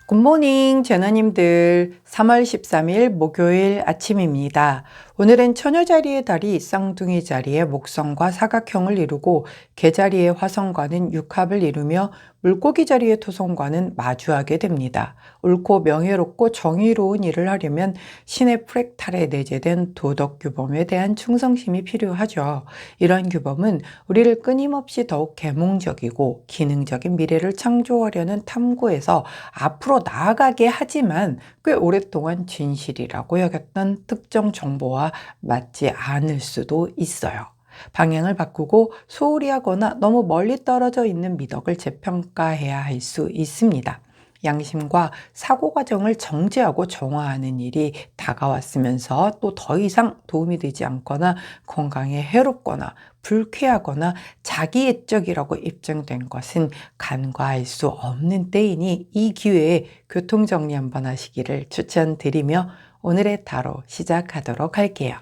굿모닝 제너님들, 3월 13일 목요일 아침입니다. 오늘은 처녀자리의 달이 쌍둥이 자리에 목성과 사각형을 이루고 개자리의 화성과는 육합을 이루며 물고기 자리의 토성과는 마주하게 됩니다. 옳고 명예롭고 정의로운 일을 하려면 신의 프랙탈에 내재된 도덕 규범에 대한 충성심이 필요하죠. 이런 규범은 우리를 끊임없이 더욱 계몽적이고 기능적인 미래를 창조하려는 탐구에서 앞으로 나아가게 하지만 꽤 오랫동안 진실이라고 여겼던 특정 정보와 맞지 않을 수도 있어요. 방향을 바꾸고 소홀히 하거나 너무 멀리 떨어져 있는 미덕을 재평가해야 할 수 있습니다. 양심과 사고 과정을 정지하고 정화하는 일이 다가왔으면서 또 더 이상 도움이 되지 않거나 건강에 해롭거나 불쾌하거나 자기애적이라고 입증된 것은 간과할 수 없는 때이니 이 기회에 교통정리 한번 하시기를 추천드리며 오늘의 타로 시작하도록 할게요.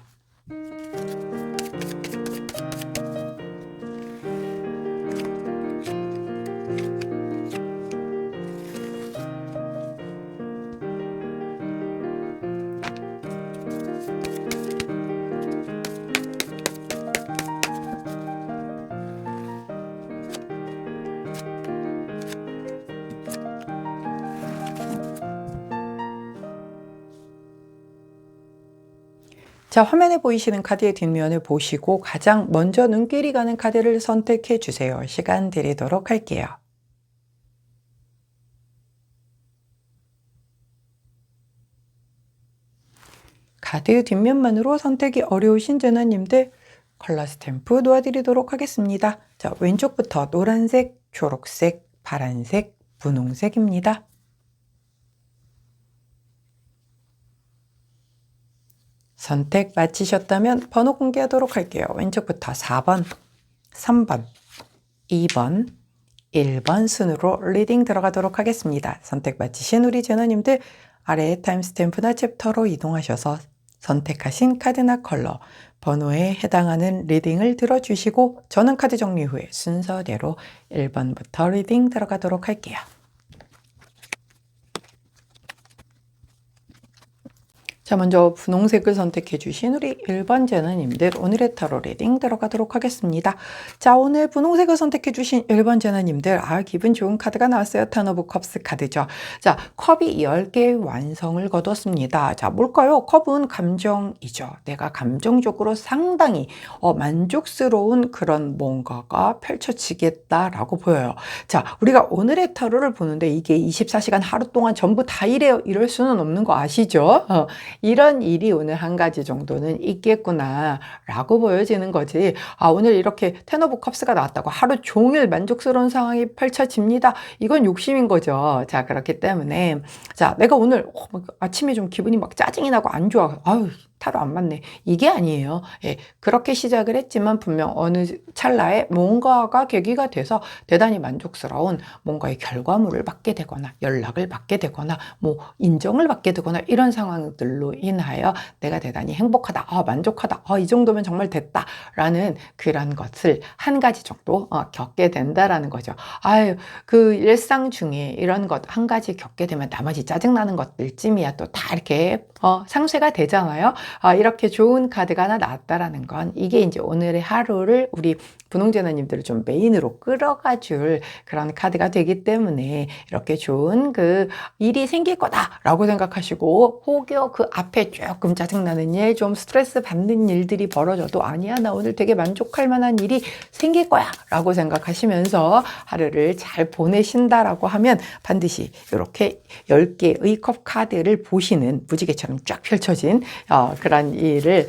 자, 화면에 보이시는 카드의 뒷면을 보시고 가장 먼저 눈길이 가는 카드를 선택해 주세요. 시간 드리도록 할게요. 카드 뒷면만으로 선택이 어려우신 제너님들 컬러 스탬프 놓아드리도록 하겠습니다. 자, 왼쪽부터 노란색, 초록색, 파란색, 분홍색입니다. 선택 마치셨다면 번호 공개하도록 할게요. 왼쪽부터 4번, 3번, 2번, 1번 순으로 리딩 들어가도록 하겠습니다. 선택 마치신 우리 제너님들 아래에 타임스탬프나 챕터로 이동하셔서 선택하신 카드나 컬러, 번호에 해당하는 리딩을 들어주시고 저는 카드 정리 후에 순서대로 1번부터 리딩 들어가도록 할게요. 자, 먼저 분홍색을 선택해 주신 우리 1번 제너님들 오늘의 타로 리딩 들어가도록 하겠습니다. 자, 오늘 분홍색을 선택해 주신 1번 제너님들 기분 좋은 카드가 나왔어요. 턴 오브 컵스 카드죠. 자, 컵이 10개의 완성을 거뒀습니다. 자, 뭘까요? 컵은 감정이죠. 내가 감정적으로 상당히 만족스러운 그런 뭔가가 펼쳐지겠다라고 보여요. 자, 우리가 오늘의 타로를 보는데 이게 24시간 하루 동안 전부 다 이래요. 이럴 수는 없는 거 아시죠? 이런 일이 오늘 한 가지 정도는 있겠구나 라고 보여지는 거지. 오늘 이렇게 텐 오브 컵스가 나왔다고 하루 종일 만족스러운 상황이 펼쳐집니다. 이건 욕심인 거죠. 자, 그렇기 때문에 자, 내가 오늘 아침에 좀 기분이 막 짜증이 나고 안 좋아. 아유, 타로 안 맞네. 이게 아니에요. 예, 그렇게 시작을 했지만 분명 어느 찰나에 뭔가가 계기가 돼서 대단히 만족스러운 뭔가의 결과물을 받게 되거나 연락을 받게 되거나 뭐 인정을 받게 되거나 이런 상황들로 인하여 내가 대단히 행복하다, 만족하다, 이 정도면 정말 됐다라는 그런 것을 한 가지 정도 겪게 된다라는 거죠. 그 일상 중에 이런 것 한 가지 겪게 되면 나머지 짜증나는 것들쯤이야 또 다 이렇게 상쇄가 되잖아요. 이렇게 좋은 카드가 하나 나왔다라는 건 이게 이제 오늘의 하루를 우리 분홍제너님들을 좀 메인으로 끌어가 줄 그런 카드가 되기 때문에 이렇게 좋은 그 일이 생길 거다라고 생각하시고 혹여 그 앞에 조금 짜증나는 일, 좀 스트레스 받는 일들이 벌어져도 아니야, 나 오늘 되게 만족할 만한 일이 생길 거야 라고 생각하시면서 하루를 잘 보내신다라고 하면 반드시 이렇게 10개의 컵 카드를 보시는 무지개처럼 쫙 펼쳐진 그런 일을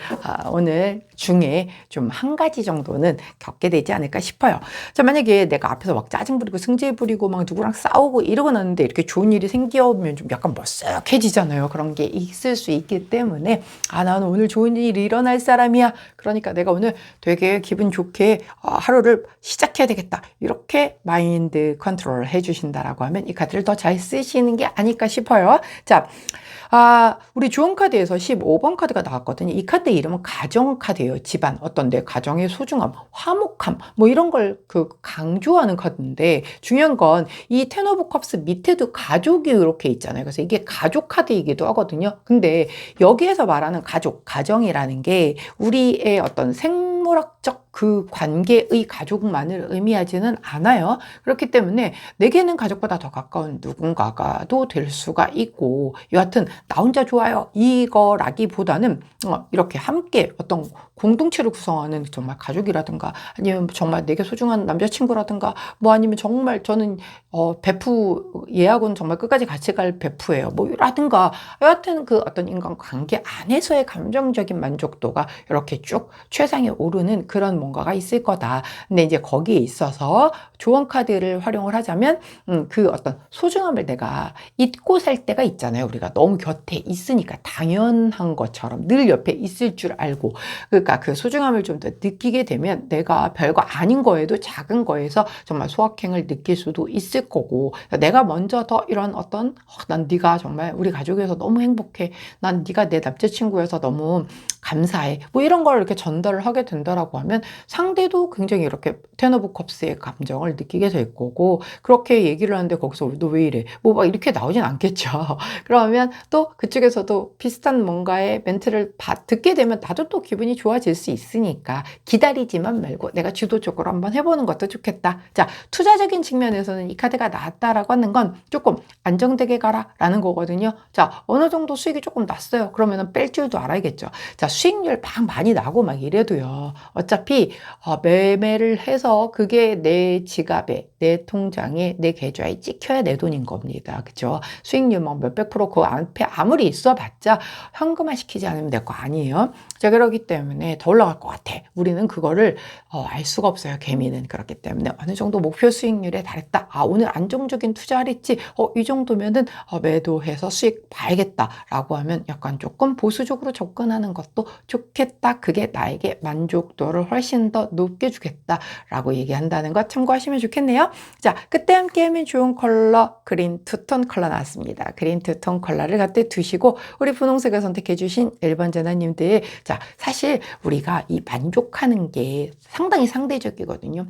오늘 중에 좀 한 가지 정도는 겪게 되지 않을까 싶어요. 자, 만약에 내가 앞에서 막 짜증 부리고 승질 부리고 막 누구랑 싸우고 이러고 났는데 이렇게 좋은 일이 생기면 좀 약간 머쓱해지잖아요. 그런 게 있을 수 있기 때문에 나는 오늘 좋은 일이 일어날 사람이야. 그러니까 내가 오늘 되게 기분 좋게 하루를 시작해야 되겠다. 이렇게 마인드 컨트롤을 해주신다라고 하면 이 카드를 더 잘 쓰시는 게 아닐까 싶어요. 자, 우리 좋은 카드에서 15번 카드가 나왔거든요. 이 카드 이름은 가정 카드예요. 행복해요. 집안, 어떤 내 가정의 소중함, 화목함, 뭐 이런 걸 강조하는 카드인데, 중요한 건 이 텐 오브 컵스 밑에도 가족이 이렇게 있잖아요. 그래서 이게 가족 카드이기도 하거든요. 근데 여기에서 말하는 가족, 가정이라는 게 우리의 어떤 생물학적 그 관계의 가족만을 의미하지는 않아요. 그렇기 때문에 내게는 가족보다 더 가까운 누군가가도 될 수가 있고, 여하튼 나 혼자 좋아요 이거라기보다는 이렇게 함께 어떤 공동체를 구성하는 정말 가족이라든가, 아니면 정말 내게 소중한 남자친구라든가, 뭐 아니면 정말 저는 베프 예약은 정말 끝까지 같이 갈 베프예요, 뭐 라든가, 여하튼 그 어떤 인간관계 안에서의 감정적인 만족도가 이렇게 쭉 최상에 오르는 그런 뭔가가 있을 거다. 근데 이제 거기에 있어서 조언 카드를 활용을 하자면 그 어떤 소중함을 내가 잊고 살 때가 있잖아요. 우리가 너무 곁에 있으니까 당연한 것처럼 늘 옆에 있을 줄 알고, 그러니까 그 소중함을 좀 더 느끼게 되면 내가 별거 아닌 거에도 작은 거에서 정말 소확행을 느낄 수도 있을 거고, 내가 먼저 더 이런 어떤 난 네가 정말 우리 가족에서 너무 행복해, 난 네가 내 남자친구여서 너무 감사해, 뭐 이런 걸 이렇게 전달을 하게 된다라고 하면 상대도 굉장히 이렇게 텐 오브 컵스의 감정을 느끼게 될 거고, 그렇게 얘기를 하는데 거기서 너 왜 이래 뭐 막 이렇게 나오진 않겠죠. 그러면 또 그쪽에서도 비슷한 뭔가의 멘트를 듣게 되면 나도 또 기분이 좋아질 수 있으니까 기다리지만 말고 내가 주도적으로 한번 해보는 것도 좋겠다. 자, 투자적인 측면에서는 이 카드가 나왔다라고 하는 건 조금 안정되게 가라 라는 거거든요. 자, 어느 정도 수익이 조금 났어요. 그러면 뺄 줄도 알아야겠죠. 자, 수익률 막 많이 나고 막 이래도요, 어차피 매매를 해서 그게 내 지갑에, 내 통장에, 내 계좌에 찍혀야 내 돈인 겁니다. 그죠? 수익률 뭐 몇백 프로 그 앞에 아무리 있어봤자 현금화 시키지 않으면 될 거 아니에요. 자, 그러기 때문에 더 올라갈 것 같아. 우리는 그거를 알 수가 없어요. 개미는. 그렇기 때문에 어느 정도 목표 수익률에 달했다. 아, 오늘 안정적인 투자를 했지. 이 정도면은 매도해서 수익 봐야겠다라고 하면 약간 조금 보수적으로 접근하는 것도 좋겠다. 그게 나에게 만족도를 훨씬 더 높게 주겠다라고 얘기한다는 것 참고하시면 좋겠네요. 자, 그때 함께 하면 좋은 컬러 그린 투톤 컬러 나왔습니다. 그린 투톤 컬러를 갖다 두시고 우리 분홍색을 선택해 주신 1번 전화님들, 자, 사실 우리가 이 만족하는 게 상당히 상대적이거든요.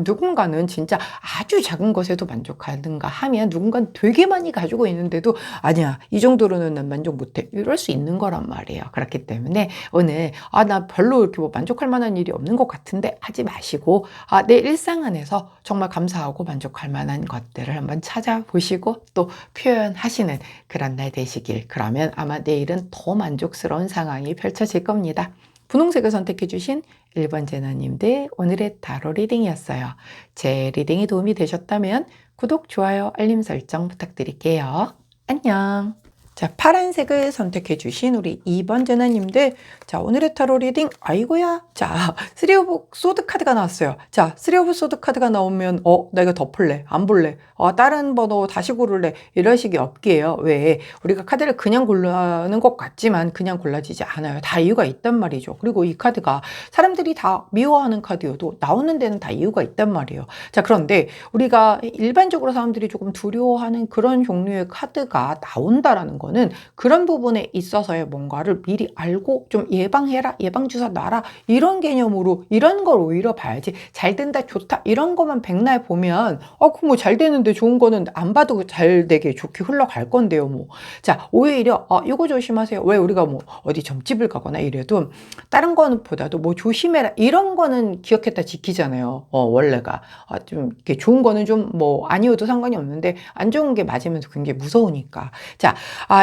누군가는 진짜 아주 작은 것에도 만족하는가 하면, 누군가는 되게 많이 가지고 있는데도 아니야, 이 정도로는 난 만족 못해, 이럴 수 있는 거란 말이에요. 그렇기 때문에 오늘 나 별로 이렇게 뭐 만족할 만한 일이 없는 것 같은데 하지 마시고, 내 일상 안에서 정말 감사하고 만족할 만한 것들을 한번 찾아보시고 또 표현하시는 그런 날 되시길. 그러면 아마 내일은 더 만족스러운 상황이 펼쳐질 겁니다. 분홍색을 선택해 주신 1번 제나님들, 오늘의 타로 리딩이었어요. 제 리딩이 도움이 되셨다면 구독, 좋아요, 알림 설정 부탁드릴게요. 안녕. 자, 파란색을 선택해 주신 우리 2번 제나님들, 자, 오늘의 타로 리딩, 아이고야. 자, 3 오브 소드 카드가 나왔어요. 자, 3 오브 소드 카드가 나오면 나 이거 덮을래, 안 볼래, 다른 번호 다시 고를래, 이런 식이 없게요. 왜? 우리가 카드를 그냥 고르는 것 같지만 그냥 골라지지 않아요. 다 이유가 있단 말이죠. 그리고 이 카드가 사람들이 다 미워하는 카드여도 나오는 데는 다 이유가 있단 말이에요. 자, 그런데 우리가 일반적으로 사람들이 조금 두려워하는 그런 종류의 카드가 나온다라는 거는 그런 부분에 있어서의 뭔가를 미리 알고 좀 예방해라, 예방주사 놔라, 이런 개념으로 이런 걸 오히려 봐야지. 잘 된다, 좋다, 이런 것만 백날 보면 그 뭐 잘 되는데 좋은 거는 안 봐도 잘 되게 좋게 흘러갈 건데요, 뭐. 자, 오히려 이거 조심하세요. 왜? 우리가 뭐 어디 점집을 가거나 이래도 다른 거는 보다도 뭐 조심해라, 이런 거는 기억했다 지키잖아요. 원래가 좀 이렇게 좋은 거는 좀 뭐 아니어도 상관이 없는데 안 좋은 게 맞으면서 굉장히 무서우니까. 자,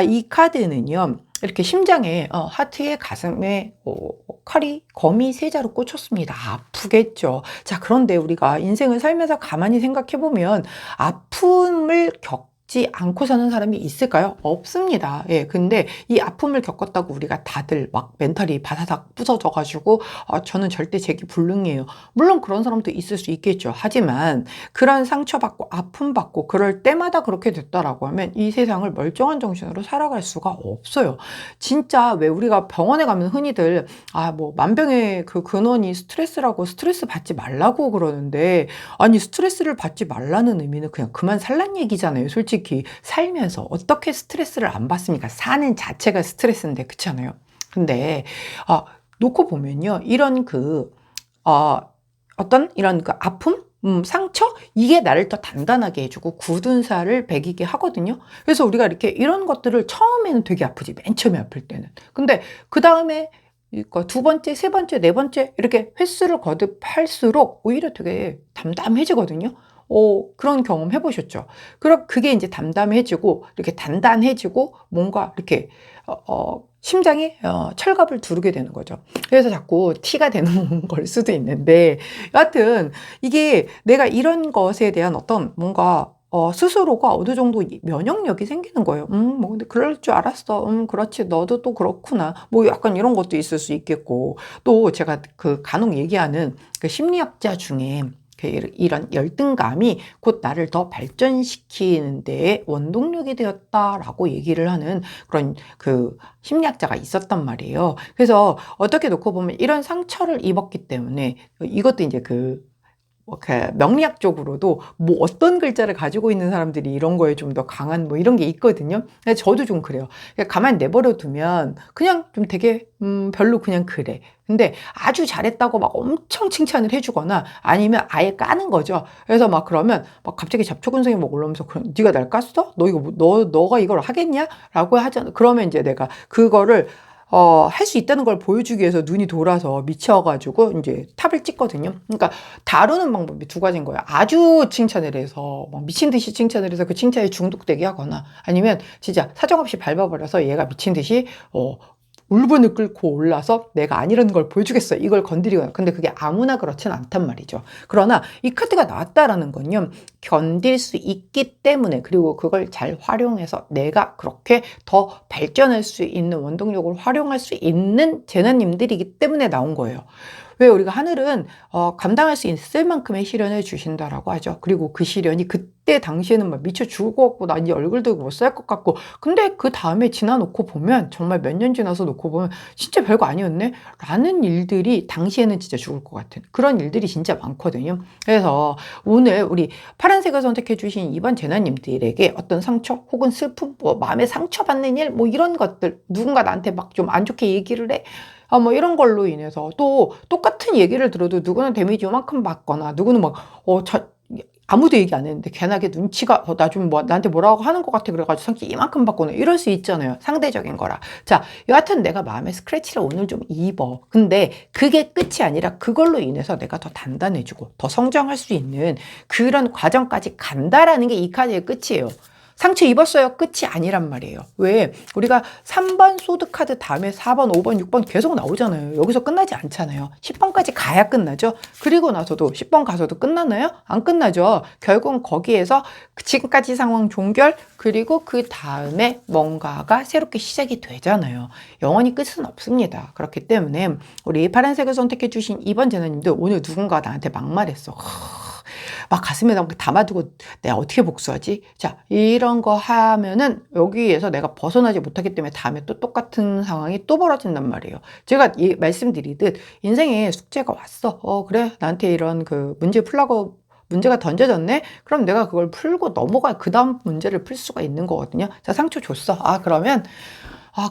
이 카드는요, 이렇게 심장에 하트에 가슴에 검이 세 자루 꽂혔습니다. 아프겠죠. 자, 그런데 우리가 인생을 살면서 가만히 생각해 보면 아픔을 겪지 않고 사는 사람이 있을까요? 없습니다. 예, 근데 이 아픔을 겪었다고 우리가 다들 막 멘탈이 바사삭 부서져 가지고 저는 절대 재기 불능이에요, 물론 그런 사람도 있을 수 있겠죠. 하지만 그런 상처받고 아픔받고 그럴 때마다 그렇게 됐다라고 하면 이 세상을 멀쩡한 정신으로 살아갈 수가 없어요. 진짜 왜 우리가 병원에 가면 흔히들 뭐 만병의 그 근원이 스트레스라고, 스트레스 받지 말라고 그러는데, 아니 스트레스를 받지 말라는 의미는 그냥 그만 살란 얘기잖아요. 솔직히 살면서 어떻게 스트레스를 안 받습니까? 사는 자체가 스트레스인데, 그렇잖아요. 근데 놓고 보면요. 이런 어떤 이런 그 아픔? 상처? 이게 나를 더 단단하게 해주고 굳은 살을 배기게 하거든요. 그래서 우리가 이렇게 이런 것들을 처음에는 되게 아프지. 맨 처음에 아플 때는. 근데 그 다음에 두 번째, 세 번째, 네 번째 이렇게 횟수를 거듭할수록 오히려 되게 담담해지거든요. 그런 경험 해보셨죠? 그럼 그게 이제 담담해지고 이렇게 단단해지고 뭔가 이렇게 심장이 철갑을 두르게 되는 거죠. 그래서 자꾸 티가 되는 걸 수도 있는데 여하튼 이게 내가 이런 것에 대한 어떤 뭔가 스스로가 어느 정도 면역력이 생기는 거예요. 뭐 근데 그럴 줄 알았어. 그렇지. 너도 또 그렇구나. 뭐 약간 이런 것도 있을 수 있겠고. 또 제가 그 간혹 얘기하는 그 심리학자 중에 이런 열등감이 곧 나를 더 발전시키는 데에 원동력이 되었다라고 얘기를 하는 그런 그 심리학자가 있었단 말이에요. 그래서 어떻게 놓고 보면 이런 상처를 입었기 때문에 이것도 이제 명리학적으로도 뭐 어떤 글자를 가지고 있는 사람들이 이런 거에 좀 더 강한 뭐 이런 게 있거든요. 저도 좀 그래요. 가만히 내버려 두면 그냥 좀 되게 별로 그냥 그래. 근데 아주 잘했다고 막 엄청 칭찬을 해주거나 아니면 아예 까는 거죠. 그래서 막 그러면 막 갑자기 잡초근성이 막 올라오면서 그럼 네가 날 깠어? 너 이거 너가 이걸 하겠냐? 라고 하잖아. 그러면 이제 내가 그거를 할 수 있다는 걸 보여주기 위해서 눈이 돌아서 미쳐가지고 이제 탑을 찍거든요. 그러니까 다루는 방법이 두 가지인 거예요. 아주 칭찬을 해서 막 미친 듯이 칭찬을 해서 그 칭찬에 중독되게 하거나 아니면 진짜 사정없이 밟아버려서 얘가 미친 듯이 울분을 끓고 올라서 내가 아니라는 걸 보여주겠어. 이걸 건드리거나. 근데 그게 아무나 그렇진 않단 말이죠. 그러나 이 카드가 나왔다라는 건요. 견딜 수 있기 때문에 그리고 그걸 잘 활용해서 내가 그렇게 더 발전할 수 있는 원동력을 활용할 수 있는 재난님들이기 때문에 나온 거예요. 왜 우리가 하늘은 감당할 수 있을 만큼의 시련을 주신다라고 하죠. 그리고 그 시련이 그때 당시에는 막 미쳐 죽을 것 같고 난 이 얼굴도 못 살 것 같고 근데 그 다음에 지나놓고 보면 정말 몇 년 지나서 놓고 보면 진짜 별거 아니었네 라는 일들이 당시에는 진짜 죽을 것 같은 그런 일들이 진짜 많거든요. 그래서 오늘 우리 파란색을 선택해 주신 이번 재난님들에게 어떤 상처 혹은 슬픔 뭐 마음에 상처받는 일 뭐 이런 것들 누군가 나한테 막 좀 안 좋게 얘기를 해 뭐 이런 걸로 인해서 또 똑같은 얘기를 들어도 누구는 데미지 요만큼 받거나 누구는 막 아무도 얘기 안 했는데 괜하게 눈치가 나 좀 나한테 뭐라고 하는 것 같아 그래가지고 상처 이만큼 받거나 이럴 수 있잖아요. 상대적인 거라. 자, 여하튼 내가 마음에 스크래치를 오늘 좀 입어. 근데 그게 끝이 아니라 그걸로 인해서 내가 더 단단해지고 더 성장할 수 있는 그런 과정까지 간다라는 게 이 카드의 끝이에요. 상처 입었어요. 끝이 아니란 말이에요. 왜? 우리가 3번 소드카드 다음에 4번, 5번, 6번 계속 나오잖아요. 여기서 끝나지 않잖아요. 10번까지 가야 끝나죠. 그리고 나서도 10번 가서도 끝나나요? 안 끝나죠. 결국은 거기에서 지금까지 상황 종결 그리고 그 다음에 뭔가가 새롭게 시작이 되잖아요. 영원히 끝은 없습니다. 그렇기 때문에 우리 파란색을 선택해 주신 이번 재나님도 오늘 누군가 나한테 막말했어. 막 가슴에 담아두고 내가 어떻게 복수하지? 자, 이런 거 하면은 여기에서 내가 벗어나지 못하기 때문에 다음에 또 똑같은 상황이 또 벌어진단 말이에요. 제가 말씀드리듯 인생에 숙제가 왔어. 그래. 나한테 이런 그 문제 풀라고 문제가 던져졌네? 그럼 내가 그걸 풀고 넘어가 그 다음 문제를 풀 수가 있는 거거든요. 자, 상처 줬어. 그러면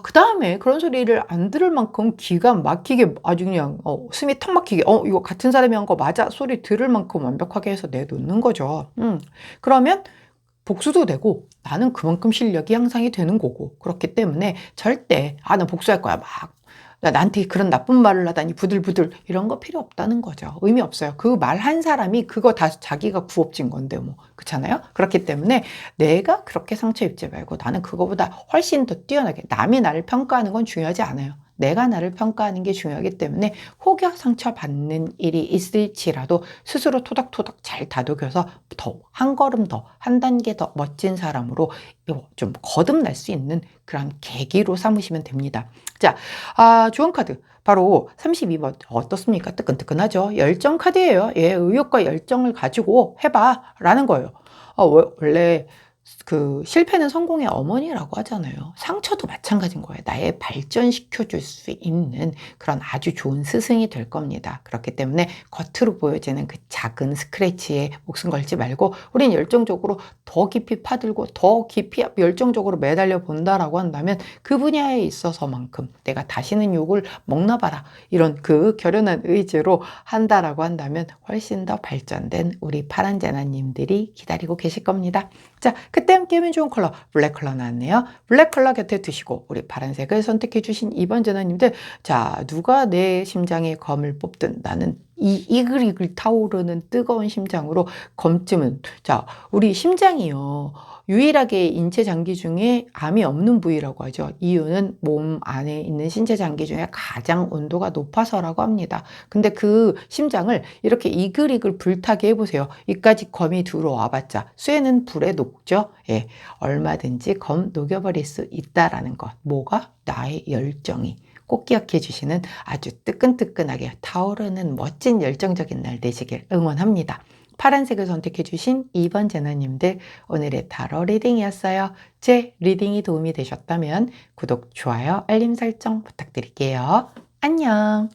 그 다음에 그런 소리를 안 들을 만큼 기가 막히게 아주 그냥 숨이 턱 막히게 이거 같은 사람이 한 거 맞아 소리 들을 만큼 완벽하게 해서 내놓는 거죠. 그러면 복수도 되고 나는 그만큼 실력이 향상이 되는 거고 그렇기 때문에 절대 나 복수할 거야 막 나한테 그런 나쁜 말을 하다니 부들부들 이런 거 필요 없다는 거죠. 의미 없어요. 그 말 한 사람이 그거 다 자기가 구업진 건데 뭐 그렇잖아요. 그렇기 때문에 내가 그렇게 상처 입지 말고 나는 그거보다 훨씬 더 뛰어나게 남이 나를 평가하는 건 중요하지 않아요. 내가 나를 평가하는 게 중요하기 때문에 혹여 상처받는 일이 있을지라도 스스로 토닥토닥 잘 다독여서 더 한 걸음 더 한 단계 더 멋진 사람으로 좀 거듭날 수 있는 그런 계기로 삼으시면 됩니다. 자, 좋은 카드. 바로 32번. 어떻습니까? 뜨끈뜨끈하죠? 열정 카드예요. 의욕과 열정을 가지고 해봐. 라는 거예요. 원래 그 실패는 성공의 어머니라고 하잖아요. 상처도 마찬가지인 거예요. 나의 발전시켜 줄 수 있는 그런 아주 좋은 스승이 될 겁니다. 그렇기 때문에 겉으로 보여지는 그 작은 스크래치에 목숨 걸지 말고 우린 열정적으로 더 깊이 파들고 더 깊이 열정적으로 매달려 본다라고 한다면 그 분야에 있어서만큼 내가 다시는 욕을 먹나 봐라, 이런 그 결연한 의지로 한다라고 한다면 훨씬 더 발전된 우리 파란 제나님들이 기다리고 계실 겁니다. 자, 그때 함께 하면 좋은 컬러 블랙 컬러 나왔네요. 블랙 컬러 곁에 두시고 우리 파란색을 선택해 주신 2번 제나님들, 자, 누가 내 심장에 검을 뽑든 나는 이 이글이글 타오르는 뜨거운 심장으로 검쯤은, 자, 우리 심장이요, 유일하게 인체 장기 중에 암이 없는 부위라고 하죠. 이유는 몸 안에 있는 신체 장기 중에 가장 온도가 높아서라고 합니다. 근데 그 심장을 이렇게 이글이글 불타게 해보세요. 이까지 검이 들어와 봤자 쇠는 불에 녹죠. 예, 얼마든지 검 녹여버릴 수 있다라는 것. 뭐가? 나의 열정이. 꼭 기억해 주시는 아주 뜨끈뜨끈하게 타오르는 멋진 열정적인 날 되시길 응원합니다. 파란색을 선택해 주신 2번 제너님들, 오늘의 타로 리딩이었어요. 제 리딩이 도움이 되셨다면 구독, 좋아요, 알림 설정 부탁드릴게요. 안녕.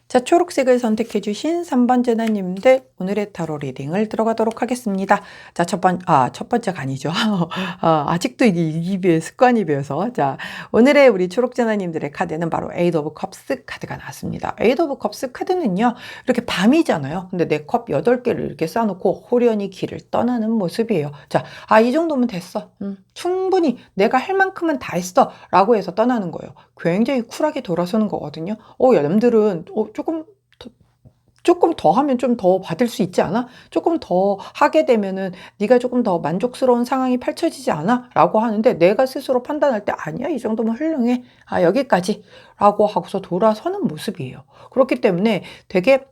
자, 초록색을 선택해 주신 3번 제나님들, 오늘의 타로 리딩을 들어가도록 하겠습니다. 자, 첫 번째가 아니죠. 아직도 입에 습관이 배어서. 자, 오늘의 우리 초록 제나님들의 카드는 바로 에이드 오브 컵스 카드가 나왔습니다. 에이드 오브 컵스 카드는요, 이렇게 밤이잖아요. 근데 내 컵 8개를 이렇게 쌓아놓고 호련히 길을 떠나는 모습이에요. 자, 이 정도면 됐어. 충분히 내가 할 만큼은 다 했어. 라고 해서 떠나는 거예요. 굉장히 쿨하게 돌아서는 거거든요. 야, 남들은 조금 더 하면 좀 더 받을 수 있지 않아? 조금 더 하게 되면은 네가 조금 더 만족스러운 상황이 펼쳐지지 않아? 라고 하는데, 내가 스스로 판단할 때 아니야, 이 정도면 훌륭해, 여기까지 라고 하고서 돌아서는 모습이에요. 그렇기 때문에 되게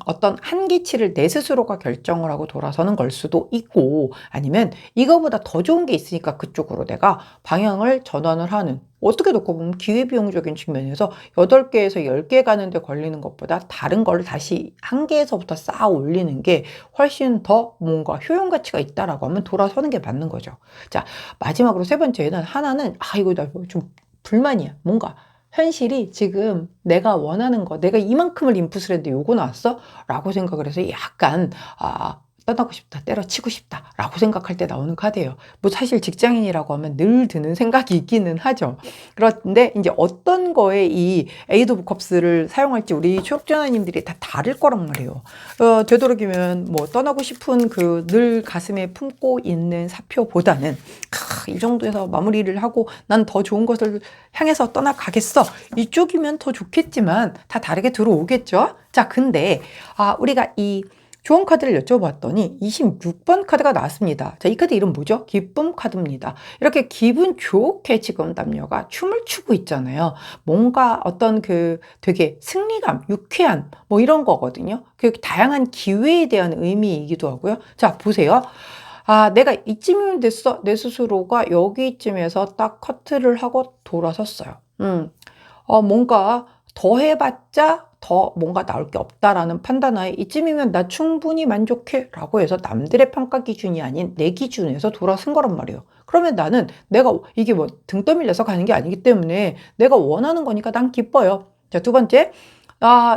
어떤 한계치를 내 스스로가 결정을 하고 돌아서는 걸 수도 있고, 아니면 이거보다 더 좋은 게 있으니까 그쪽으로 내가 방향을 전환을 하는, 어떻게 놓고 보면 기회비용적인 측면에서 8개에서 10개 가는데 걸리는 것보다 다른 걸 다시 한 개에서부터 쌓아 올리는 게 훨씬 더 뭔가 효용 가치가 있다라고 하면 돌아서는 게 맞는 거죠. 자, 마지막으로 세 번째는, 하나는 이거 나 좀 불만이야. 뭔가 현실이 지금 내가 원하는 거, 내가 이만큼을 인풋을 했는데 요거 나왔어? 라고 생각을 해서 약간 떠나고 싶다, 때려치고 싶다 라고 생각할 때 나오는 카드예요. 뭐 사실 직장인이라고 하면 늘 드는 생각이 있기는 하죠. 그런데 이제 어떤 거에 이 에이드 오브 컵스를 사용할지 우리 초록전화님들이 다 다를 거란 말이에요. 되도록이면 뭐 떠나고 싶은 그 늘 가슴에 품고 있는 사표보다는 이 정도에서 마무리를 하고 난 더 좋은 것을 향해서 떠나가겠어, 이쪽이면 더 좋겠지만 다 다르게 들어오겠죠. 자, 근데 우리가 이 좋은 카드를 여쭤봤더니 26번 카드가 나왔습니다. 자, 이 카드 이름 뭐죠? 기쁨 카드입니다. 이렇게 기분 좋게 지금 남녀가 춤을 추고 있잖아요. 뭔가 어떤 그 되게 승리감, 유쾌한 뭐 이런 거거든요. 그 다양한 기회에 대한 의미이기도 하고요. 자, 보세요. 내가 이쯤이면 됐어. 내 스스로가 여기쯤에서 딱 커트를 하고 돌아섰어요. 뭔가 더 해봤자 더 뭔가 나올 게 없다라는 판단하에 이쯤이면 나 충분히 만족해 라고 해서 남들의 평가 기준이 아닌 내 기준에서 돌아선 거란 말이에요. 그러면 나는 내가 이게 뭐 등 떠밀려서 가는 게 아니기 때문에 내가 원하는 거니까 난 기뻐요. 자, 두 번째,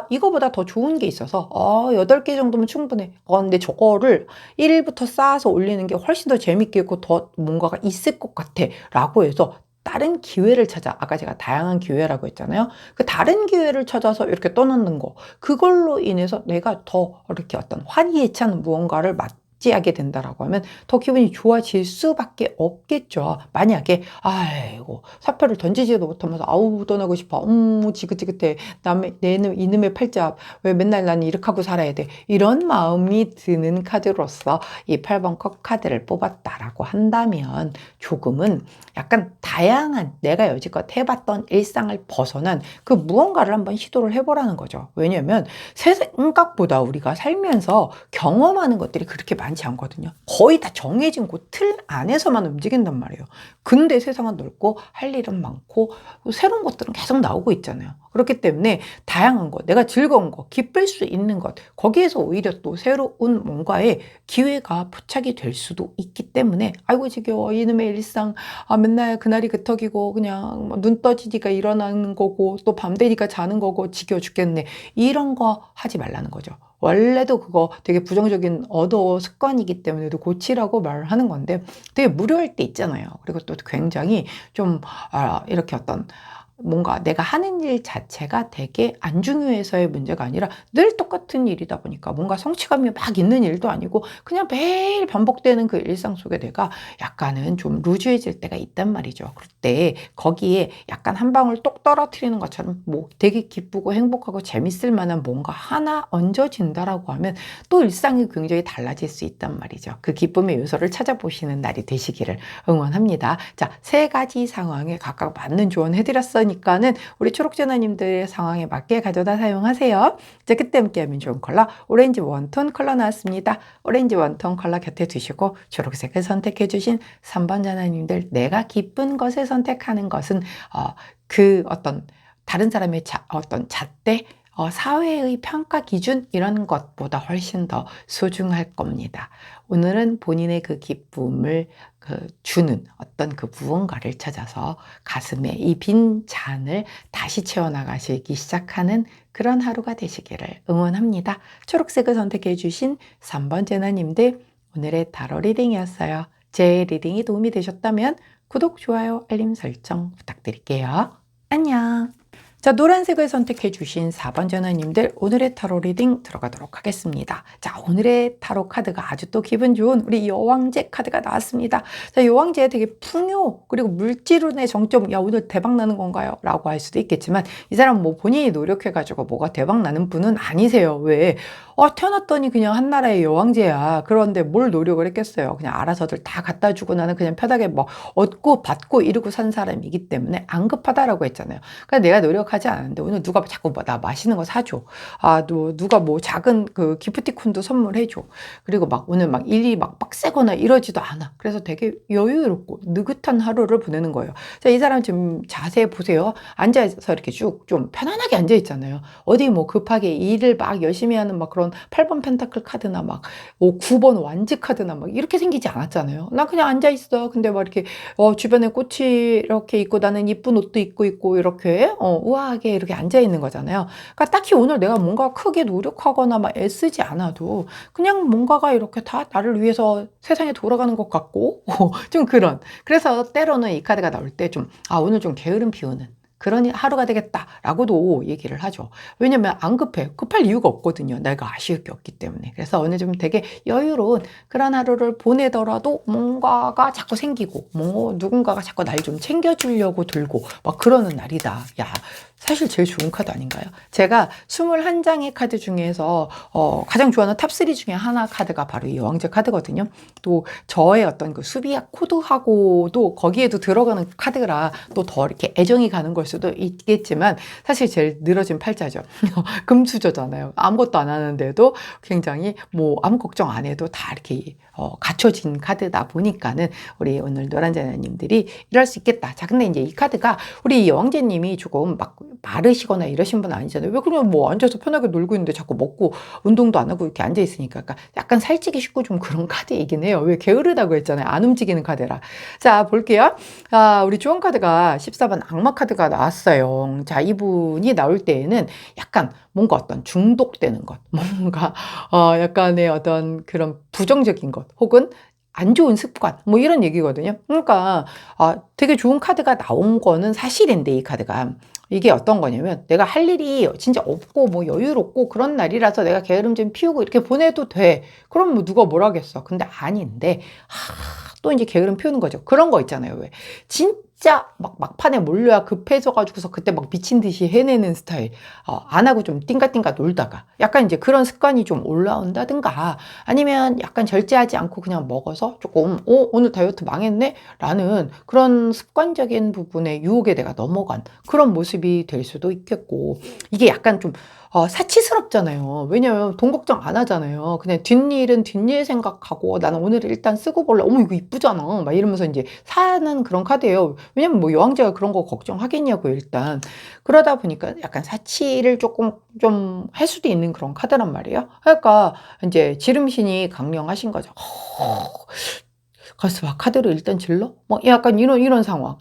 이거보다 더 좋은 게 있어서 8개 정도면 충분해. 근데 저거를 1일부터 쌓아서 올리는 게 훨씬 더 재밌겠고 더 뭔가가 있을 것 같아 라고 해서 다른 기회를 찾아, 아까 제가 다양한 기회라고 했잖아요. 그 다른 기회를 찾아서 이렇게 떠나는 거, 그걸로 인해서 내가 더 이렇게 어떤 환희에 찬 무언가를 맞이하게 된다라고 하면 더 기분이 좋아질 수밖에 없겠죠. 만약에 아이고 사표를 던지지도 못하면서 떠나고 싶어, 지긋지긋해, 내 이놈의 팔자 왜 맨날 나는 이렇게 하고 살아야 돼, 이런 마음이 드는 카드로서 이 8번 컵 카드를 뽑았다라고 한다면 조금은 약간 다양한 내가 여지껏 해봤던 일상을 벗어난 그 무언가를 한번 시도를 해보라는 거죠. 왜냐면 생각보다 우리가 살면서 경험하는 것들이 그렇게 많지 않거든요. 거의 다 정해진 그 틀 안에서만 움직인단 말이에요. 근데 세상은 넓고 할 일은 많고 새로운 것들은 계속 나오고 있잖아요. 그렇기 때문에 다양한 것, 내가 즐거운 것, 기쁠 수 있는 것, 거기에서 오히려 또 새로운 뭔가의 기회가 포착이 될 수도 있기 때문에 아이고 지겨워 이놈의 일상, 맨날 그날이 그턱이고 그냥 뭐눈 떠지니까 일어나는 거고 또 밤 되니까 자는 거고 지겨워 죽겠네, 이런 거 하지 말라는 거죠. 원래도 그거 되게 부정적인 어두워 습관이기 때문에도 고치라고 말하는 건데, 되게 무료할 때 있잖아요. 그리고 또 굉장히 좀 이렇게 어떤 뭔가 내가 하는 일 자체가 되게 안 중요해서의 문제가 아니라 늘 똑같은 일이다 보니까 뭔가 성취감이 막 있는 일도 아니고 그냥 매일 반복되는 그 일상 속에 내가 약간은 좀 루즈해질 때가 있단 말이죠. 그럴 때 거기에 약간 한 방울 똑 떨어뜨리는 것처럼 뭐 되게 기쁘고 행복하고 재밌을 만한 뭔가 하나 얹어진다라고 하면 또 일상이 굉장히 달라질 수 있단 말이죠. 그 기쁨의 요소를 찾아보시는 날이 되시기를 응원합니다. 자, 세 가지 상황에 각각 맞는 조언 해드렸으니까는 우리 초록재나님들의 상황에 맞게 가져다 사용하세요. 자, 그때 함께하면 좋은 컬러 오렌지 웜톤 컬러 나왔습니다. 오렌지 웜톤 컬러 곁에 두시고 초록색을 선택해 주신 3번 자나님들, 내가 기쁜 것을 선택하는 것은 그 어떤 다른 사람의 어떤 잣대, 사회의 평가 기준 이런 것보다 훨씬 더 소중할 겁니다. 오늘은 본인의 그 기쁨을 주는 어떤 그 무언가를 찾아서 가슴에 이 빈 잔을 다시 채워나가시기 시작하는 그런 하루가 되시기를 응원합니다. 초록색을 선택해 주신 3번 제나님들, 오늘의 타로 리딩이었어요. 제 리딩이 도움이 되셨다면 구독, 좋아요, 알림 설정 부탁드릴게요. 안녕. 자, 노란색을 선택해 주신 4번 전화님들, 오늘의 타로 리딩 들어가도록 하겠습니다. 자, 오늘의 타로 카드가 아주 또 기분 좋은 우리 여왕제 카드가 나왔습니다. 자, 여왕제 되게 풍요 그리고 물질운의 정점, 야 오늘 대박 나는 건가요? 라고 할 수도 있겠지만 이 사람 뭐 본인이 노력해 가지고 뭐가 대박 나는 분은 아니세요. 왜? 태어났더니 그냥 한나라의 여왕제야. 그런데 뭘 노력을 했겠어요. 그냥 알아서들 다 갖다 주고 나는 그냥 편하게 뭐 얻고 받고 이러고 산 사람이기 때문에 안 급하다라고 했잖아요. 그러니까 내가 노력하지 않았는데 오늘 누가 자꾸 나 맛있는 거 사줘. 누가 뭐 작은 그 기프티콘도 선물해줘. 그리고 막 오늘 막 일이 막 빡세거나 이러지도 않아. 그래서 되게 여유롭고 느긋한 하루를 보내는 거예요. 자, 이 사람 지금 자세 보세요. 앉아서 이렇게 쭉 좀 편안하게 앉아 있잖아요. 어디 뭐 급하게 일을 막 열심히 하는 막 그런 8번 펜타클 카드나 막 9번 완즈 카드나 막 이렇게 생기지 않았잖아요. 나 그냥 앉아 있어. 근데 막 이렇게 주변에 꽃이 이렇게 있고 나는 이쁜 옷도 입고 있고 이렇게 우아하게 이렇게 앉아 있는 거잖아요. 그러니까 딱히 오늘 내가 뭔가 크게 노력하거나 막 애쓰지 않아도 그냥 뭔가가 이렇게 다 나를 위해서 세상에 돌아가는 것 같고 좀 그런. 그래서 때로는 이 카드가 나올 때 좀 오늘 좀 게으름 피우는 그런 하루가 되겠다라고도 얘기를 하죠. 왜냐면 안 급해. 급할 이유가 없거든요. 내가 아쉬울 게 없기 때문에. 그래서 오늘 좀 되게 여유로운 그런 하루를 보내더라도 뭔가가 자꾸 생기고 뭐 누군가가 자꾸 날 좀 챙겨주려고 들고 막 그러는 날이다. 야, 사실 제일 좋은 카드 아닌가요? 제가 21장의 카드 중에서 가장 좋아하는 탑3 중에 하나 카드가 바로 이 여왕제 카드거든요. 또 저의 어떤 그 수비약 코드하고도 거기에도 들어가는 카드라 또 더 이렇게 애정이 가는 걸 수도 있겠지만 사실 제일 늘어진 팔자죠. 금수저잖아요. 아무것도 안 하는데도 굉장히 뭐 아무 걱정 안 해도 다 이렇게 갖춰진 카드다 보니까는 우리 오늘 노란자녀님들이 이럴 수 있겠다. 자, 근데 이제 이 카드가 우리 여왕제님이 조금 막 마르시거나 이러신 분 아니잖아요. 왜 그냥 뭐 앉아서 편하게 놀고 있는데 자꾸 먹고 운동도 안 하고 이렇게 앉아 있으니까 약간 살찌기 쉽고 좀 그런 카드이긴 해요. 왜 게으르다고 했잖아요. 안 움직이는 카드라. 자, 볼게요. 우리 주원 카드가 14번 악마 카드가 나왔어요. 자, 이분이 나올 때에는 약간 뭔가 어떤 중독되는 것, 뭔가 약간의 어떤 그런 부정적인 것, 혹은 안 좋은 습관, 뭐 이런 얘기거든요. 그러니까 되게 좋은 카드가 나온 거는 사실인데 이 카드가 이게 어떤 거냐면 내가 할 일이 진짜 없고 뭐 여유롭고 그런 날이라서 내가 게으름 좀 피우고 이렇게 보내도 돼. 그럼 뭐 누가 뭐라겠어. 근데 아닌데 또 이제 게으름 피우는 거죠. 그런 거 있잖아요. 왜 진짜 막 막판에 몰려야 급해져 가지고서 그때 막 미친 듯이 해내는 스타일. 안 하고 좀 띵가띵가 놀다가 약간 이제 그런 습관이 좀 올라온다든가 아니면 약간 절제하지 않고 그냥 먹어서 조금 오늘 다이어트 망했네 라는 그런 습관적인 부분에 유혹에 내가 넘어간 그런 모습이 될 수도 있겠고, 이게 약간 좀 사치스럽잖아요. 왜냐면 돈 걱정 안 하잖아요. 그냥 뒷일은 뒷일 생각하고 나는 오늘 일단 쓰고 볼래. 어머 이거 이쁘잖아. 막 이러면서 이제 사는 그런 카드예요. 왜냐면 뭐 여왕제가 그런 거 걱정하겠냐고요, 일단. 그러다 보니까 약간 사치를 조금 좀 할 수도 있는 그런 카드란 말이에요. 그러니까 이제 지름신이 강령하신 거죠. 가서 막 카드로 일단 질러? 뭐 약간 이런 상황.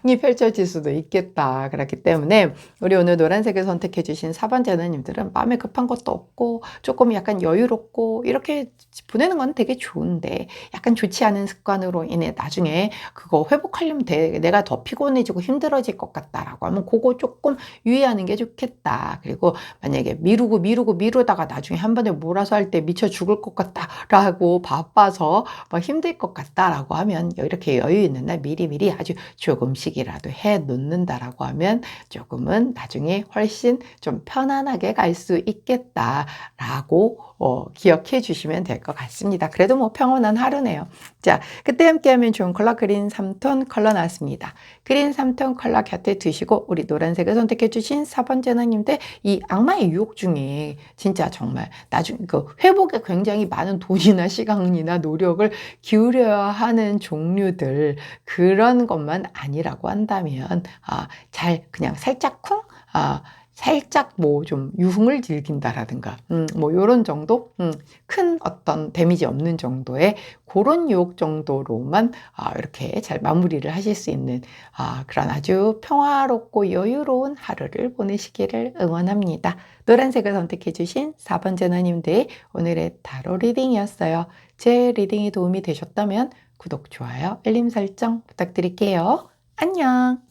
이 펼쳐질 수도 있겠다. 그렇기 때문에 우리 오늘 노란색을 선택해 주신 4번 제너님들은 마음에 급한 것도 없고 조금 약간 여유롭고 이렇게 보내는 건 되게 좋은데 약간 좋지 않은 습관으로 인해 나중에 그거 회복하려면 내가 더 피곤해지고 힘들어질 것 같다라고 하면 그거 조금 유의하는 게 좋겠다. 그리고 만약에 미루다가 나중에 한 번에 몰아서 할 때 미쳐 죽을 것 같다라고 바빠서 막 힘들 것 같다라고 하면 이렇게 여유 있는 날 미리미리 아주 조금씩이라도 해 놓는다라고 하면 조금은 나중에 훨씬 좀 편안하게 갈 수 있겠다라고 기억해 주시면 될 것 같습니다. 그래도 뭐 평온한 하루네요. 자, 그때 함께하면 좋은 컬러 그린 3톤 컬러 나왔습니다. 그린 3톤 컬러 곁에 두시고 우리 노란색을 선택해 주신 4번 제너님들 이 악마의 유혹 중에 진짜 정말 나중에 그 회복에 굉장히 많은 돈이나 시간이나 노력을 기울여야 하는 종류들 그런 것만 아니라고 한다면 잘 그냥 살짝 살짝 뭐 좀 유흥을 즐긴다라든가 뭐 요런 정도 큰 어떤 데미지 없는 정도의 그런 유혹 정도로만 이렇게 잘 마무리를 하실 수 있는 그런 아주 평화롭고 여유로운 하루를 보내시기를 응원합니다. 노란색을 선택해 주신 4번 제너님들 오늘의 타로 리딩이었어요. 제 리딩이 도움이 되셨다면 구독, 좋아요, 알림 설정 부탁드릴게요. 안녕!